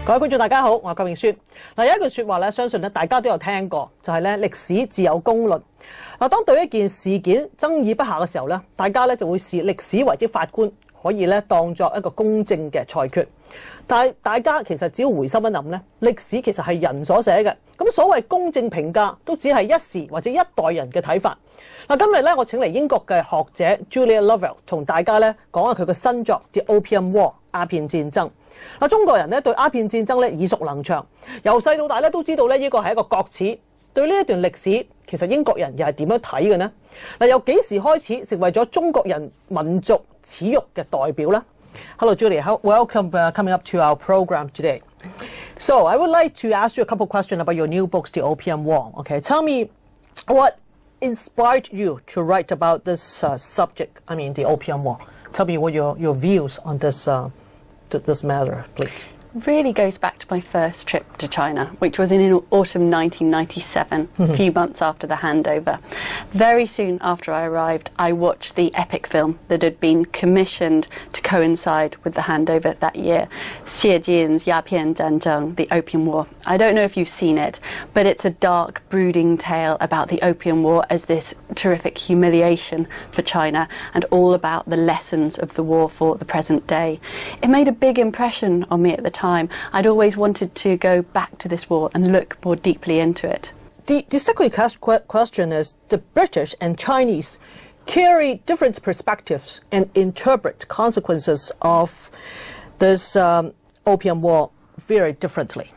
各位觀眾大家好，我係郭永宣。有一句説話咧，相信大家都有聽過，就係歷史自有公論。當對一件事件爭議不下嘅時候大家就會視歷史為之法官，可以當作一個公正嘅裁決。但係大家其實只要回心一諗歷史其實係人所寫嘅，咁所謂公正評價都只係一時或者一代人嘅睇法。今日我請嚟英國嘅學者 Lovell 同大家講下佢嘅新作《The Opium War》鴉片戰爭。中國人對鴉片戰爭耳熟能詳，由細到大都知道呢個係一個國恥。對呢一段歷史，其實英國人又係點樣睇嘅呢？由幾時開始成為咗中國人民族恥辱嘅代表呢？ Hello, Julie. Welcome coming up to our program today. So I would like to ask you a couple questions about your new books, The Opium War. Okay, tell me what inspired you to write about this subject. I mean, the Opium War. Tell me what your views on this this matter, please. Really goes back to my first trip to China, which was in autumn 1997, a few months after the handover. Very soon after I arrived, I watched the epic film that had been commissioned to coincide with the handover that year, Xie Jin's 鸦片战争, The Opium War. I don't know if you've seen it, but it's a dark, brooding tale about the Opium War as this terrific humiliation for China and all about the lessons of the war for the present day. It made a big impression on me at the time. I'd always wanted to go back to this war and look more deeply into it. The second question is, the British and Chinese carry different perspectives and interpret consequences of this Opium War very differently.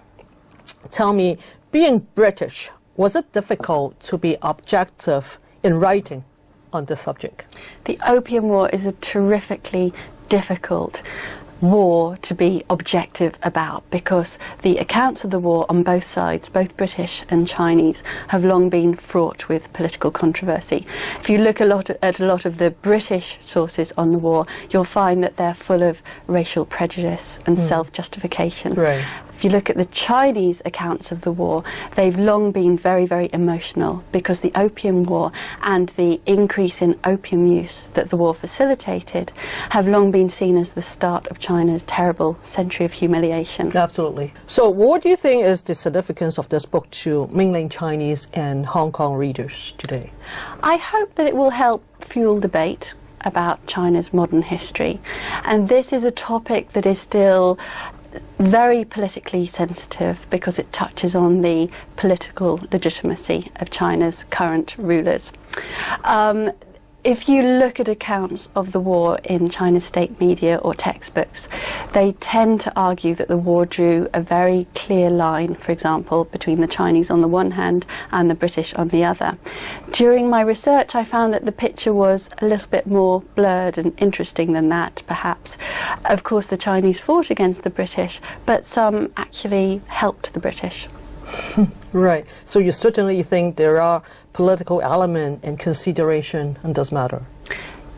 Tell me, being British, was it difficult to be objective in writing on this subject? The Opium War is a terrifically difficult war to be objective about, because the accounts of the war on both sides, both British and Chinese, have long been fraught with political controversy. If you look at a lot of the British sources on the war, you'll find that they're full of racial prejudice and self-justification. Right. If you look at the Chinese accounts of the war, they've long been very, very emotional, because the Opium War and the increase in opium use that the war facilitated have long been seen as the start of China's terrible century of humiliation. Absolutely. So what do you think is the significance of this book to mainland Chinese and Hong Kong readers today? I hope that it will help fuel debate about China's modern history. And this is a topic that is still very politically sensitive, because it touches on the political legitimacy of China's current rulers. If you look at accounts of the war in China's state media or textbooks, they tend to argue that the war drew a very clear line, for example, between the Chinese on the one hand and the British on the other. During my research, I found that the picture was a little bit more blurred and interesting than that, perhaps. Of course, the Chinese fought against the British, but some actually helped the British. Right. So you certainly think there are political element and consideration in this matter?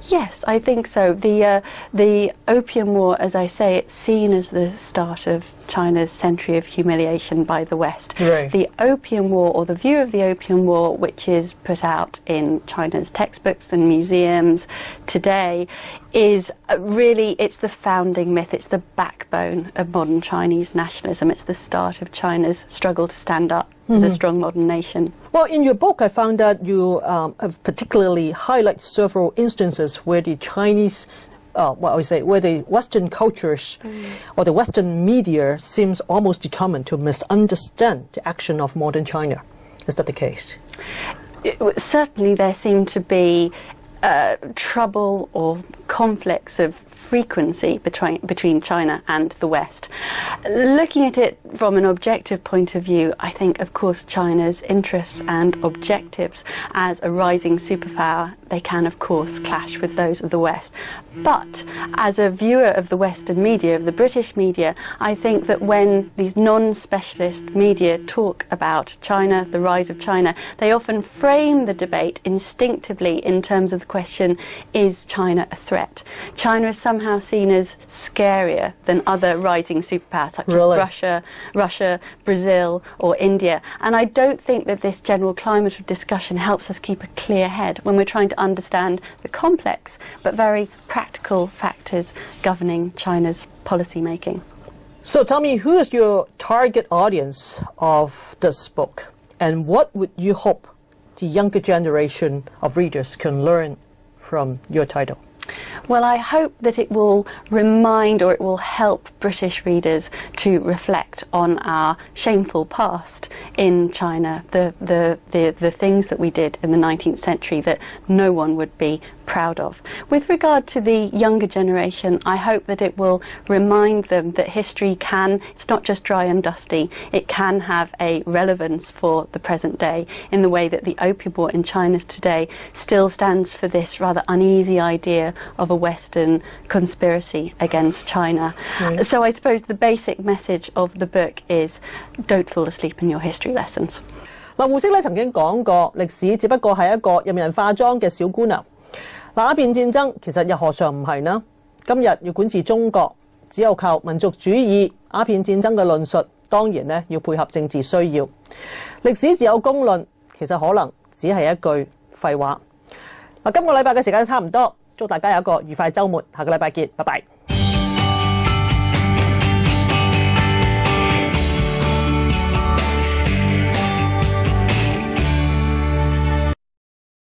Yes, I think so. The Opium War, as I say, it's seen as the start of China's century of humiliation by the West. Right. The Opium War, or the view of the Opium War, which is put out in China's textbooks and museums today, is really, it's the founding myth, it's the backbone of modern Chinese nationalism. It's the start of China's struggle to stand up as a strong modern nation. Well, in your book, I found that you have particularly highlight several instances where the Chinese, where the Western cultures or the Western media seems almost determined to misunderstand the action of modern China. Is that the case? Certainly, there seem to be trouble or conflicts of frequency between China and the West. Looking at it from an objective point of view, I think, of course, China's interests and objectives as a rising superpower, they can, of course, clash with those of the West. But as a viewer of the Western media, of the British media, I think that when these non-specialist media talk about China, the rise of China, they often frame the debate instinctively in terms of the question, is China a threat? China is somehow seen as scarier than other rising superpowers such as Russia, Brazil or India. And I don't think that this general climate of discussion helps us keep a clear head when we're trying to understand the complex but very practical factors governing China's policy making. So tell me, who is your target audience of this book, and what would you hope the younger generation of readers can learn from your title? Well, I hope that it will remind, or it will help British readers to reflect on our shameful past in China, the things that we did in the 19th century that no one would be proud of. With regard to the younger generation, I hope that it will remind them that history it's not just dry and dusty, it can have a relevance for the present day, in the way that the Opium War in China today still stands for this rather uneasy idea of a Western conspiracy against China. So I suppose the basic message of the book is don't fall asleep in your history lessons. 胡適咧曾經講過，歷史只不過係一個任人化妝嘅小姑娘。鴉片戰爭其實又何嘗唔係呢？今日要管治中國，只有靠民族主義。鴉片戰爭嘅論述當然咧要配合政治需要。歷史自有公論，其實可能只係一句廢話。今個禮拜嘅時間差唔多，祝大家有一個愉快週末，下個禮拜見，拜拜。